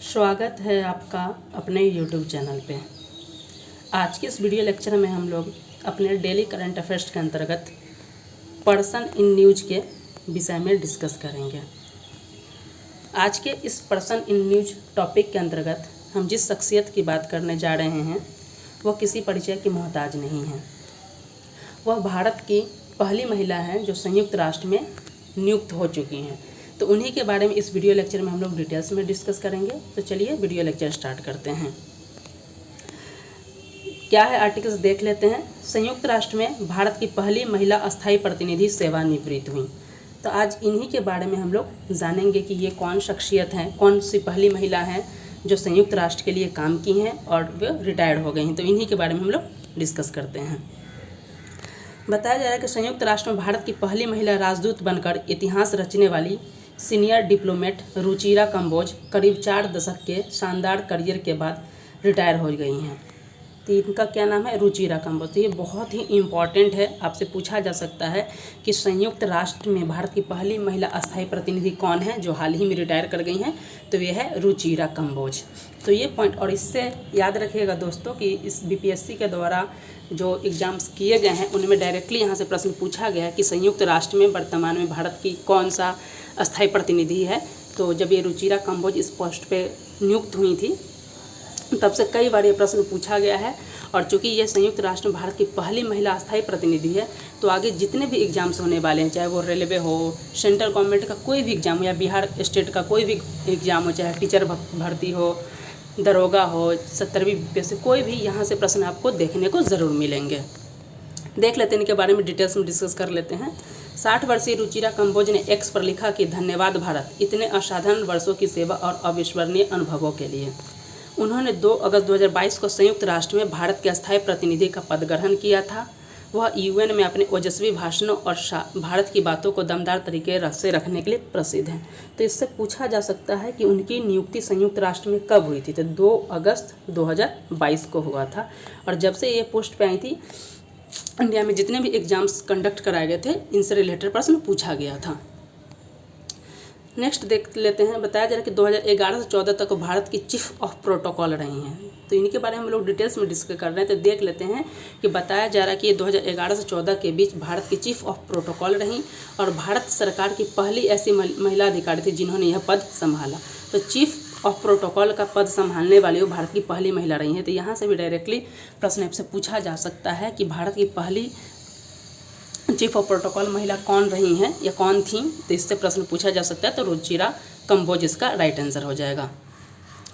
स्वागत है आपका अपने YouTube चैनल पे। आज के इस वीडियो लेक्चर में हम लोग अपने डेली करंट अफेयर्स के अंतर्गत पर्सन इन न्यूज के विषय में डिस्कस करेंगे। आज के इस पर्सन इन न्यूज टॉपिक के अंतर्गत हम जिस शख्सियत की बात करने जा रहे हैं वह किसी परिचय की मोहताज नहीं है। वह भारत की पहली महिला हैं जो संयुक्त राष्ट्र में नियुक्त हो चुकी हैं। तो उन्हीं के बारे में इस वीडियो लेक्चर में हम लोग डिटेल्स में डिस्कस करेंगे। तो चलिए वीडियो लेक्चर स्टार्ट करते हैं। क्या है आर्टिकल्स देख लेते हैं। संयुक्त राष्ट्र में भारत की पहली महिला अस्थायी प्रतिनिधि सेवानिवृत्त हुई। तो आज इन्हीं के बारे में हम लोग जानेंगे कि ये कौन शख्सियत हैं, कौन सी पहली महिला हैं जो संयुक्त राष्ट्र के लिए काम की हैं और वे रिटायर्ड हो गई हैं। तो इन्हीं के बारे में हम लोग डिस्कस करते हैं। बताया जा रहा है कि संयुक्त राष्ट्र में भारत की पहली महिला राजदूत बनकर इतिहास रचने वाली सीनियर डिप्लोमेट रुचिरा कंबोज करीब 4 दशक के शानदार करियर के बाद रिटायर हो गई हैं। तो इनका क्या नाम है? रुचिरा कंबोज। तो ये बहुत ही इम्पॉर्टेंट है, आपसे पूछा जा सकता है कि संयुक्त राष्ट्र में भारत की पहली महिला अस्थायी प्रतिनिधि कौन है जो हाल ही में रिटायर कर गई हैं। तो ये है रुचिरा कंबोज। तो ये पॉइंट, और इससे याद रखिएगा दोस्तों कि इस बीपीएससी के द्वारा जो एग्ज़ाम्स किए गए हैं उनमें डायरेक्टली यहाँ से प्रश्न पूछा गया है कि संयुक्त राष्ट्र में वर्तमान में भारत की कौन सा अस्थायी प्रतिनिधि है। तो जब ये रुचिरा कंबोज इस पोस्ट पे नियुक्त हुई थी तब से कई बार ये प्रश्न पूछा गया है। और चूंकि ये संयुक्त राष्ट्र में भारत की पहली महिला अस्थायी प्रतिनिधि है तो आगे जितने भी एग्ज़ाम्स होने वाले हैं, चाहे वो रेलवे हो, सेंट्रल गवर्नमेंट का कोई भी एग्ज़ाम हो या बिहार स्टेट का कोई भी एग्ज़ाम हो, चाहे टीचर भर्ती हो, दरोगा हो, 70वीं बीपीएससी, कोई भी यहाँ से प्रश्न आपको देखने को ज़रूर मिलेंगे। देख लेते हैं इनके बारे में डिटेल्स में डिस्कस कर लेते हैं। 60 वर्षीय रुचिरा कंबोज ने एक्स पर लिखा कि धन्यवाद भारत, इतने असाधारण वर्षों की सेवा और अविस्मरणीय अनुभवों के लिए। उन्होंने 2 अगस्त 2022 को संयुक्त राष्ट्र में भारत के अस्थायी प्रतिनिधि का पद ग्रहण किया था। वह यूएन में अपने ओजस्वी भाषणों और भारत की बातों को दमदार तरीके से रखने के लिए प्रसिद्ध हैं। तो इससे पूछा जा सकता है कि उनकी नियुक्ति संयुक्त राष्ट्र में कब हुई थी। तो 2 अगस्त 2022 को हुआ था। और जब से ये पोस्ट पे आई थी इंडिया में जितने भी एग्ज़ाम्स कंडक्ट कराए गए थे इनसे रिलेटेड प्रश्न पूछा गया था। नेक्स्ट देख लेते हैं। बताया जा रहा है कि 2011 से 14 तक भारत की चीफ ऑफ प्रोटोकॉल रही हैं। तो इनके बारे में हम लोग डिटेल्स में डिस्कस कर रहे हैं। तो देख लेते हैं कि बताया जा रहा है कि 2011 से 14 के बीच भारत की चीफ ऑफ प्रोटोकॉल रहीं और भारत सरकार की पहली ऐसी महिला अधिकारी थी जिन्होंने यह पद संभाला। तो चीफ ऑफ प्रोटोकॉल का पद संभालने वाली वो भारत की पहली महिला रही हैं। तो यहाँ से भी डायरेक्टली प्रश्न आपसे पूछा जा सकता है कि भारत की पहली चीफ ऑफ प्रोटोकॉल महिला कौन रही हैं या कौन थी। तो इससे प्रश्न पूछा जा सकता है। तो रुचिरा कंबोज इसका राइट आंसर हो जाएगा।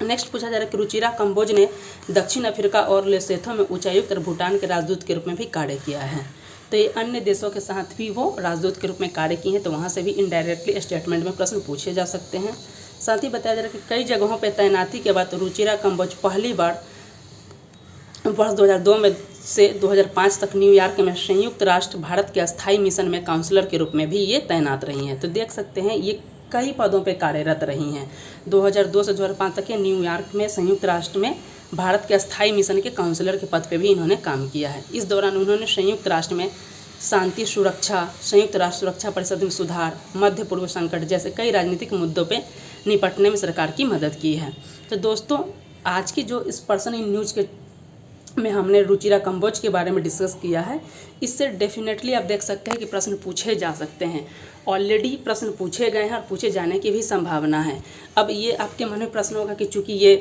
नेक्स्ट पूछा जा रहा है कि रुचिरा कंबोज ने दक्षिण अफ्रीका और लेसोथो में उच्चायुक्त और भूटान के राजदूत के रूप में भी कार्य किया है। तो ये अन्य देशों के साथ भी वो राजदूत के रूप में कार्य की हैं। तो वहाँ से भी इनडायरेक्टली स्टेटमेंट में प्रश्न पूछे जा सकते हैं। साथ ही बताया जा रहा है कि कई जगहों पर तैनाती के बाद रुचिरा कंबोज पहली बार वर्ष 2002 में से 2005 तक न्यूयॉर्क में संयुक्त राष्ट्र भारत के अस्थायी मिशन में काउंसलर के रूप में भी ये तैनात रही हैं। तो देख सकते हैं ये कई पदों पे कार्यरत रही हैं। 2002 से 2005 तक ये न्यूयॉर्क में संयुक्त राष्ट्र में भारत के अस्थायी मिशन के काउंसलर के पद पे भी इन्होंने काम किया है। इस दौरान उन्होंने संयुक्त राष्ट्र में शांति सुरक्षा, संयुक्त राष्ट्र सुरक्षा परिषद में सुधार, मध्य पूर्व संकट जैसे कई राजनीतिक मुद्दों पर निपटने में सरकार की मदद की है। तो दोस्तों आज की जो इस पर्सन इन न्यूज़ के में हमने रुचिरा कंबोज के बारे में डिस्कस किया है, इससे डेफिनेटली आप देख सकते हैं कि प्रश्न पूछे जा सकते हैं। ऑलरेडी प्रश्न पूछे गए हैं और पूछे जाने की भी संभावना है। अब ये आपके मन में प्रश्न होगा कि चूंकि ये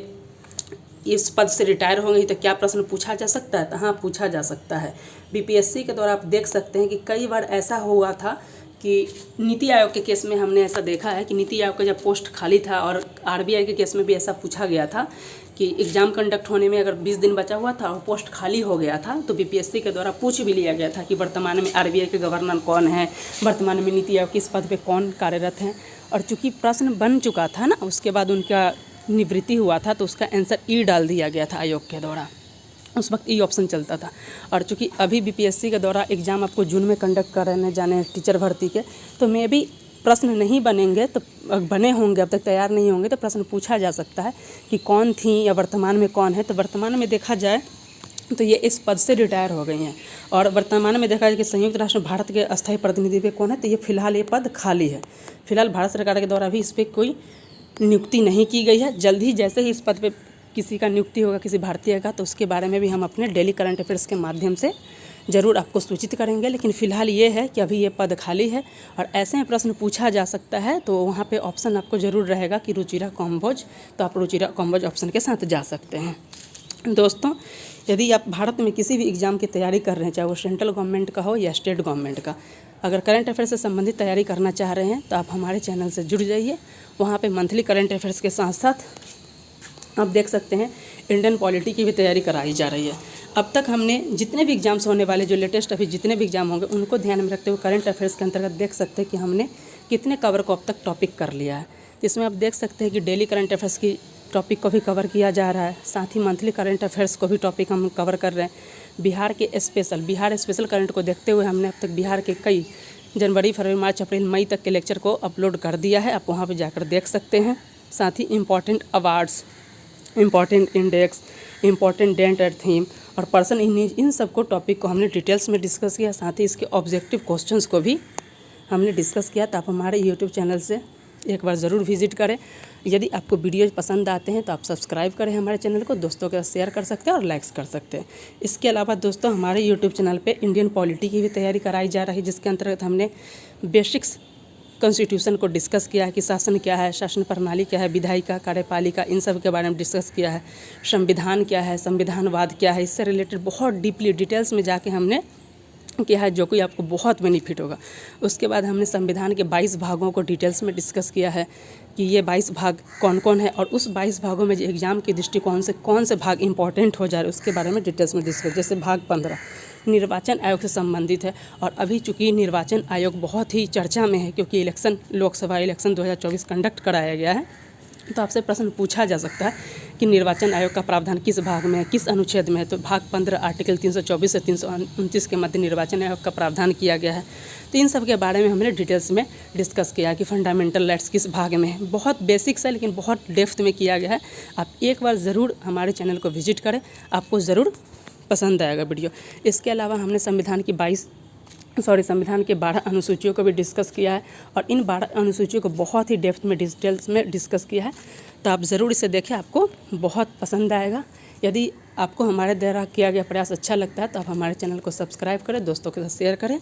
इस पद से रिटायर हो गई तो क्या प्रश्न पूछा जा सकता है। तो हाँ, पूछा जा सकता है। बीपीएससी के द्वारा आप देख सकते हैं कि कई बार ऐसा हुआ था कि नीति आयोग के केस में हमने ऐसा देखा है कि नीति आयोग का जब पोस्ट खाली था और आरबीआई के केस में भी ऐसा पूछा गया था कि एग्ज़ाम कंडक्ट होने में अगर 20 दिन बचा हुआ था और पोस्ट खाली हो गया था तो बीपीएससी के द्वारा पूछ भी लिया गया था कि वर्तमान में आरबीआई के गवर्नर कौन है, वर्तमान में नीति आयोग किस पद पे कौन कार्यरत हैं। और चूंकि प्रश्न बन चुका था ना, उसके बाद उनका निवृत्ति हुआ था तो उसका आंसर ई डाल दिया गया था आयोग के द्वारा। उस वक्त ई ऑप्शन चलता था। और चूँकि अभी बीपीएससी के द्वारा एग्ज़ाम आपको जून में कंडक्ट करने जाने हैं टीचर भर्ती के, तो मे भी प्रश्न नहीं बनेंगे तो बने होंगे, अब तक तैयार नहीं होंगे तो प्रश्न पूछा जा सकता है कि कौन थी या वर्तमान में कौन है। तो वर्तमान में देखा जाए तो ये इस पद से रिटायर हो गई हैं। और वर्तमान में देखा जाए कि संयुक्त राष्ट्र भारत के अस्थायी प्रतिनिधि पे कौन है, तो ये फिलहाल ये पद खाली है। फिलहाल भारत सरकार के द्वारा भी इस पर कोई नियुक्ति नहीं की गई है। जल्द ही जैसे ही इस पद पे किसी का नियुक्ति होगा, किसी भारतीय का, तो उसके बारे में भी हम अपने डेली करंट अफेयर्स के माध्यम से ज़रूर आपको सूचित करेंगे। लेकिन फ़िलहाल ये है कि अभी ये पद खाली है और ऐसे में प्रश्न पूछा जा सकता है, तो वहाँ पे ऑप्शन आपको ज़रूर रहेगा कि रुचिरा कॉम्बोज, तो आप रुचिरा कॉम्बोज ऑप्शन के साथ जा सकते हैं। दोस्तों, यदि आप भारत में किसी भी एग्ज़ाम की तैयारी कर रहे हैं, चाहे वो सेंट्रल गवर्नमेंट का हो या स्टेट गवर्नमेंट का, अगर करंट अफेयर से संबंधित तैयारी करना चाह रहे हैं तो आप हमारे चैनल से जुड़ जाइए। वहाँ पे मंथली करंट अफेयर्स के साथ साथ आप देख सकते हैं इंडियन पॉलिटी की भी तैयारी कराई जा रही है। अब तक हमने जितने भी एग्जाम्स होने वाले, जो लेटेस्ट अभी जितने भी एग्जाम होंगे, उनको ध्यान में रखते हुए करंट अफेयर्स के अंतर्गत देख सकते हैं कि हमने कितने कवर को अब तक टॉपिक कर लिया है। इसमें आप देख सकते हैं कि डेली करंट अफेयर्स की टॉपिक को भी कवर किया जा रहा है, साथ ही मंथली करंट अफेयर्स को भी टॉपिक हम कवर कर रहे हैं। बिहार स्पेशल करंट को देखते हुए हमने अब तक बिहार के कई जनवरी, फरवरी, मार्च, अप्रैल, मई तक के लेक्चर को अपलोड कर दिया है, आप वहाँ पर जाकर देख सकते हैं। साथ ही important awards, important index, important date and theme और पर्सन इमेज, इन सब को टॉपिक को हमने डिटेल्स में डिस्कस किया। साथ ही इसके ऑब्जेक्टिव क्वेश्चंस को भी हमने डिस्कस किया। तो आप हमारे यूट्यूब चैनल से एक बार ज़रूर विजिट करें। यदि आपको वीडियोज पसंद आते हैं तो आप सब्सक्राइब करें हमारे चैनल को, दोस्तों के साथ शेयर कर सकते हैं और लाइक्स कर सकते हैं। इसके अलावा दोस्तों, हमारे यूट्यूब चैनल पे इंडियन पॉलिटी की भी तैयारी कराई जा रही है, जिसके अंतर्गत हमने बेसिक्स कॉन्स्टिट्यूशन को डिस्कस किया है कि शासन क्या है, शासन प्रणाली क्या है, विधायिका, कार्यपालिका, इन सब के बारे में डिस्कस किया है। संविधान क्या है, संविधानवाद क्या है, इससे रिलेटेड बहुत डीपली डिटेल्स में जाके हमने किया है, जो कि आपको बहुत बेनिफिट होगा। उसके बाद हमने संविधान के 22 भागों को डिटेल्स में डिस्कस किया है कि ये 22 भाग कौन कौन है और उस 22 भागों में जो एग्ज़ाम के दृष्टिकोण से कौन से भाग इंपॉर्टेंट हो जा रहे हैं उसके बारे में डिटेल्स में डिस्कस। जैसे भाग 15 निर्वाचन आयोग से संबंधित है, और अभी चूँकि निर्वाचन आयोग बहुत ही चर्चा में है क्योंकि लोकसभा इलेक्शन 2024 कंडक्ट कराया गया है, तो आपसे प्रश्न पूछा जा सकता है कि निर्वाचन आयोग का प्रावधान किस भाग में है, किस अनुच्छेद में है। तो भाग 15 आर्टिकल 324 से 329 के मध्य निर्वाचन आयोग का प्रावधान किया गया है। तो इन सब के बारे में हमने डिटेल्स में डिस्कस किया कि फंडामेंटल राइट्स किस भाग में है। बहुत बेसिक्स है लेकिन बहुत डेप्थ में किया गया है। आप एक बार ज़रूर हमारे चैनल को विजिट करें, आपको ज़रूर पसंद आएगा वीडियो। इसके अलावा हमने संविधान के 12 अनुसूचियों को भी डिस्कस किया है और इन 12 अनुसूचियों को बहुत ही डेप्थ में डिटेल्स में डिस्कस किया है। तो आप ज़रूर इसे देखें, आपको बहुत पसंद आएगा। यदि आपको हमारे द्वारा किया गया प्रयास अच्छा लगता है तो आप हमारे चैनल को सब्सक्राइब करें, दोस्तों के साथ शेयर करें।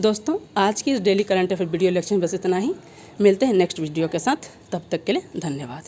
दोस्तों, आज की इस daily current affair video lecture में बस इतना ही। मिलते हैं नेक्स्ट वीडियो के साथ, तब तक के लिए धन्यवाद।